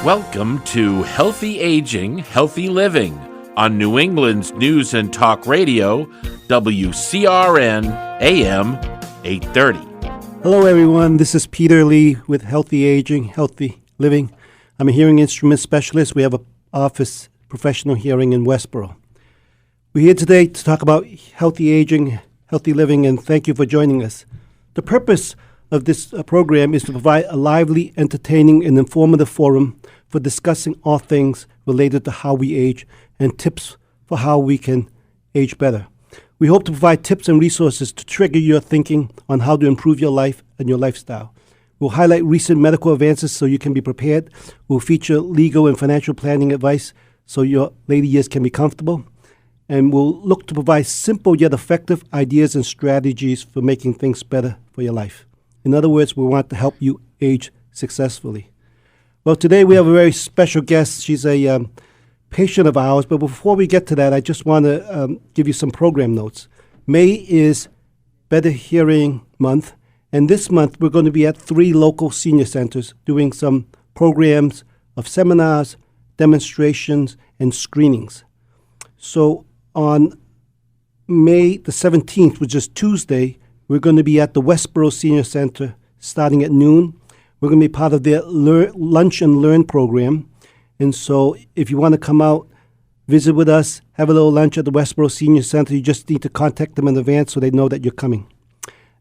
Welcome to Healthy Aging, Healthy Living on New England's News and Talk Radio, WCRN AM 830. Hello, everyone. This is Peter Lee with Healthy Aging, Healthy Living. I'm a hearing instrument specialist. We have an office professional hearing in Westboro. We're here today to talk about healthy aging, healthy living, and thank you for joining us. The purpose of this program is to provide a lively, entertaining, and informative forum for discussing all things related to how we age and tips for how we can age better. We hope to provide tips and resources to trigger your thinking on how to improve your life and your lifestyle. We'll highlight recent medical advances so you can be prepared. We'll feature legal and financial planning advice so your later years can be comfortable. And we'll look to provide simple yet effective ideas and strategies for making things better for your life. In other words, we want to help you age successfully. Well, today we have a very special guest. She's a patient of ours, but before we get to that, I just want to give you some program notes. May is Better Hearing Month, and this month we're going to be at 3 local senior centers doing some programs of seminars, demonstrations, and screenings. So on May the 17th, which is Tuesday, we're going to be at the Westboro Senior Center starting at noon. We're going to be part of their Lunch and Learn program. And so if you want to come out, visit with us, have a little lunch at the Westboro Senior Center, you just need to contact them in advance so they know that you're coming.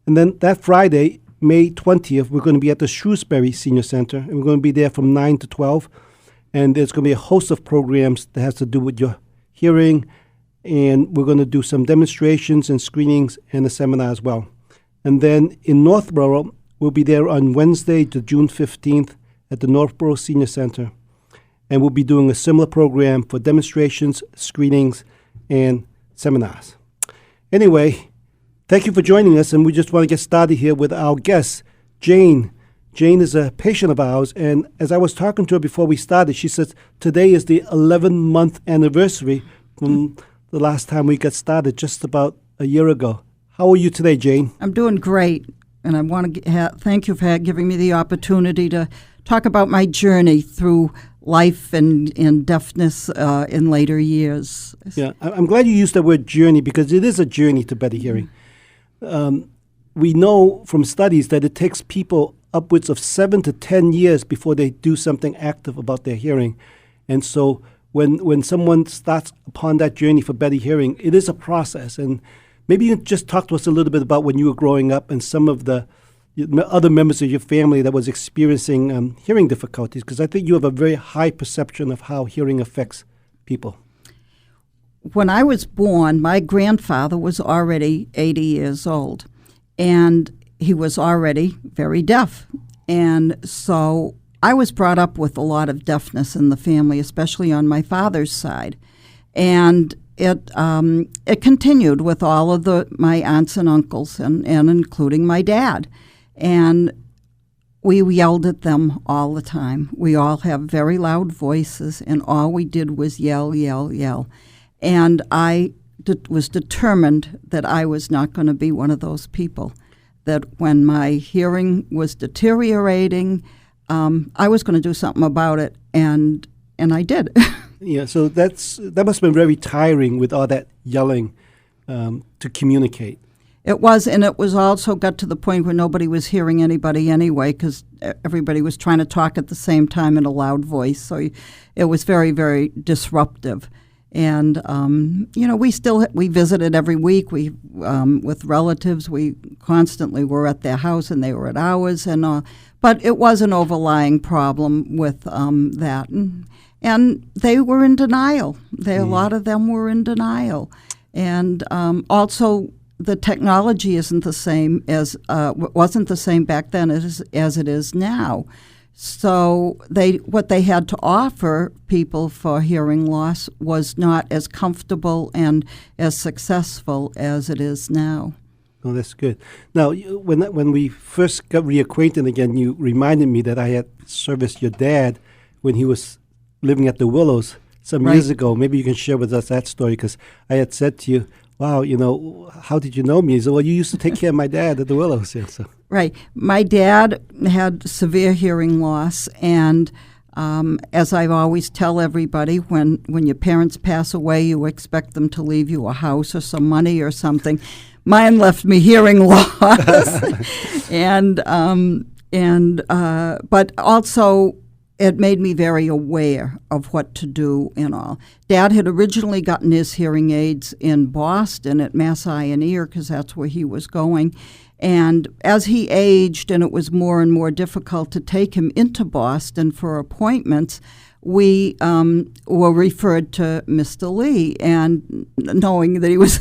And then that Friday, May 20th, we're going to be at the Shrewsbury Senior Center, and we're going to be there from 9 to 12. And there's going to be a host of programs that has to do with your hearing, and we're going to do some demonstrations and screenings and a seminar as well. And then in Northborough, we'll be there on Wednesday to June 15th at the Northborough Senior Center. And we'll be doing a similar program for demonstrations, screenings, and seminars. Anyway, thank you for joining us, and we just want to get started here with our guest, Jane. Jane is a patient of ours, and as I was talking to her before we started, she says today is the 11-month anniversary from the last time we got started, just about a year ago. How are you today, Jane? I'm doing great, and I want to thank you for giving me the opportunity to talk about my journey through life and deafness in later years. Yeah, I'm glad you used the word journey because it is a journey to better hearing. We know from studies that it takes people upwards of 7 to 10 years before they do something active about their hearing. And so when someone starts upon that journey for better hearing, it is a process. And maybe you can just talk to us a little bit about when you were growing up and some of the other members of your family that was experiencing hearing difficulties, because I think you have a very high perception of how hearing affects people. When I was born, my grandfather was already 80 years old, and he was already very deaf. And so I was brought up with a lot of deafness in the family, especially on my father's side. And it continued with all of my aunts and uncles, and including my dad. And we yelled at them all the time. We all have very loud voices, and all we did was yell, yell, yell. And I was determined that I was not going to be one of those people, that when my hearing was deteriorating, I was going to do something about it, and I did. Yeah, so that must have been very tiring with all that yelling to communicate. It was, and it was also got to the point where nobody was hearing anybody anyway because everybody was trying to talk at the same time in a loud voice. So it was very, very disruptive. And, we visited every week. We with relatives. We constantly were at their house and they were at ours. But it was an overlying problem with that. And they were in denial. A lot of them were in denial. And also, the technology isn't the same wasn't the same back then as it is now. So what they had to offer people for hearing loss was not as comfortable and as successful as it is now. Oh, that's good. Now, when we first got reacquainted again, you reminded me that I had serviced your dad when he was living at the Willows some years ago. Maybe you can share with us that story, because I had said to you, wow, how did you know me? He said, well, you used to take care of my dad at the Willows. Yeah, so. Right. My dad had severe hearing loss, and As I always tell everybody, when your parents pass away, you expect them to leave you a house or some money or something. Mine left me hearing loss, but also it made me very aware of what to do and all. Dad had originally gotten his hearing aids in Boston at Mass Eye and Ear because that's where he was going. And as he aged and it was more and more difficult to take him into Boston for appointments, we were referred to Mr. Lee. And knowing that he was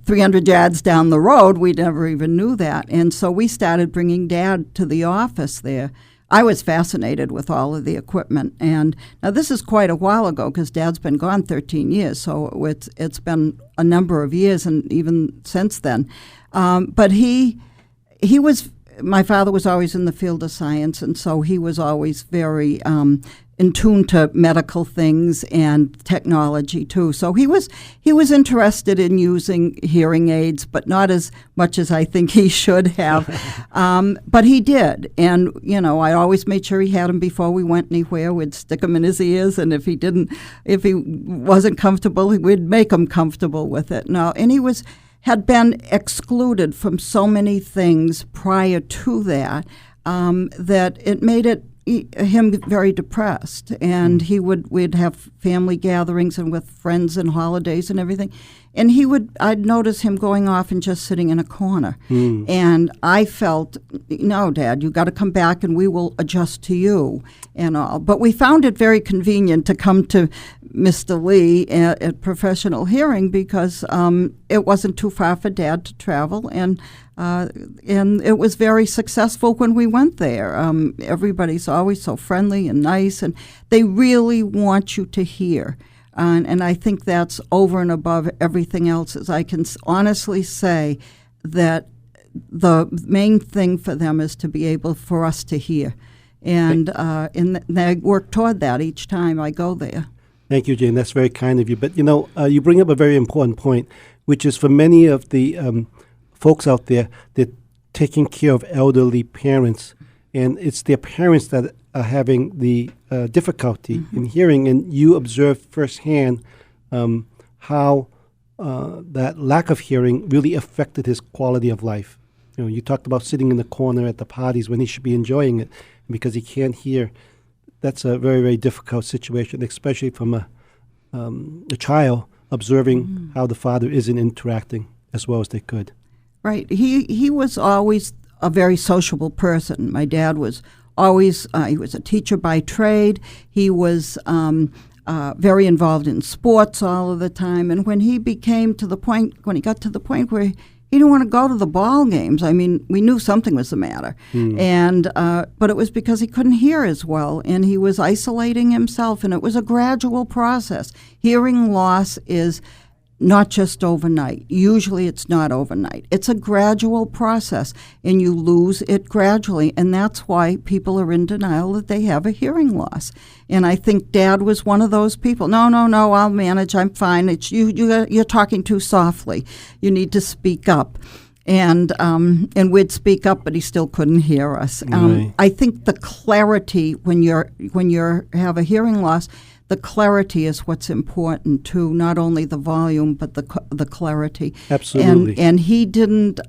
300 yards down the road, we never even knew that. And so we started bringing Dad to the office there. I was fascinated with all of the equipment. And now this is quite a while ago because Dad's been gone 13 years, so it's been a number of years and even since then. But my father was always in the field of science, and so he was always very in tune to medical things and technology too. So he was interested in using hearing aids, but not as much as I think he should have. But he did, and I always made sure he had them before we went anywhere. We'd stick them in his ears, and if he wasn't comfortable, we'd make him comfortable with it. And he had been excluded from so many things prior to that that it made him very depressed, and we'd have family gatherings and with friends and holidays and everything, and I'd notice him going off and just sitting in a corner, and I felt, no, Dad, you got to come back and we will adjust to you and all. But we found it very convenient to come to Mr. Lee at Professional Hearing because it wasn't too far for Dad to travel, and it was very successful when we went there. Everybody's always so friendly and nice, and they really want you to hear. And I think that's over and above everything else. As I can honestly say that the main thing for them is to be able for us to hear. And I work toward that each time I go there. Thank you, Jane. That's very kind of you. But, you bring up a very important point, which is for many of the folks out there, they're taking care of elderly parents, and it's their parents that are having the difficulty in hearing, and you observe firsthand how that lack of hearing really affected his quality of life. You talked about sitting in the corner at the parties when he should be enjoying it, because he can't hear. That's a very, very difficult situation, especially from a child observing how the father isn't interacting as well as they could. Right. He was always a very sociable person. My dad was always, he was a teacher by trade. He was very involved in sports all of the time. And when he got to the point where he didn't want to go to the ball games, I mean, we knew something was the matter. And but it was because he couldn't hear as well, and he was isolating himself, and it was a gradual process. Hearing loss is not just overnight. Usually it's not overnight. It's a gradual process, and you lose it gradually, and that's why people are in denial that they have a hearing loss. And I think Dad was one of those people. No, I'll manage. I'm fine. It's you're talking too softly. You need to speak up. And we'd speak up, but he still couldn't hear us. Right. I think the clarity when you have a hearing loss, the clarity is what's important too. Not only the volume, but the clarity. Absolutely. And he didn't.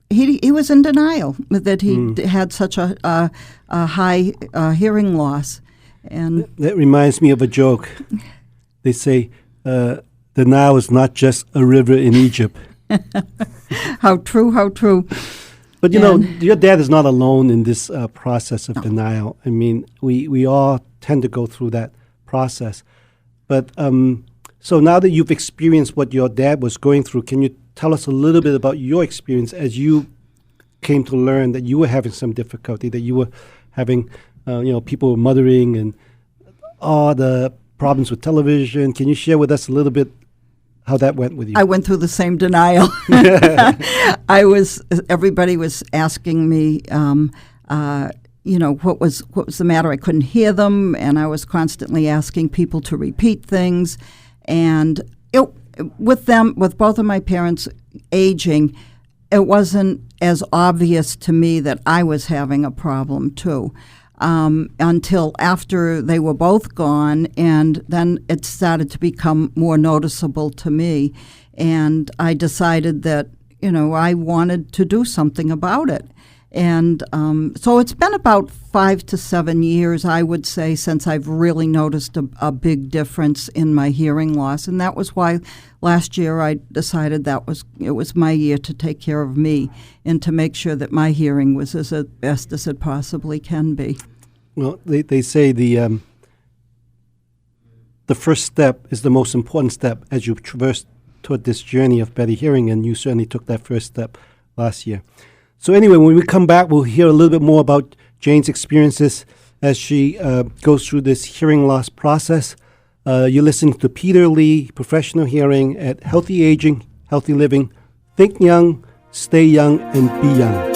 He was in denial that he had such a high hearing loss. And that reminds me of a joke. They say the Nile is not just a river in Egypt. How true, how true. But your dad is not alone in this process of denial. I mean, we all tend to go through that process. But so now that you've experienced what your dad was going through, can you tell us a little bit about your experience as you came to learn that you were having some difficulty, that you were having, people were muttering and all the problems with television? Can you share with us a little bit how that went with you? I went through the same denial. Everybody was asking me, what was the matter? I couldn't hear them, and I was constantly asking people to repeat things. And with both of my parents aging, it wasn't as obvious to me that I was having a problem too. until after they were both gone, and then it started to become more noticeable to me. And I decided that, I wanted to do something about it. And so it's been about 5 to 7 years, I would say, since I've really noticed a big difference in my hearing loss. And that was why last year I decided it was my year to take care of me and to make sure that my hearing was as best as it possibly can be. Well, they say the first step is the most important step as you traverse toward this journey of better hearing, and you certainly took that first step last year. So anyway, when we come back, we'll hear a little bit more about Jane's experiences as she goes through this hearing loss process. You're listening to Peter Lee, Professional Hearing at Healthy Aging, Healthy Living. Think young, stay young, and be young.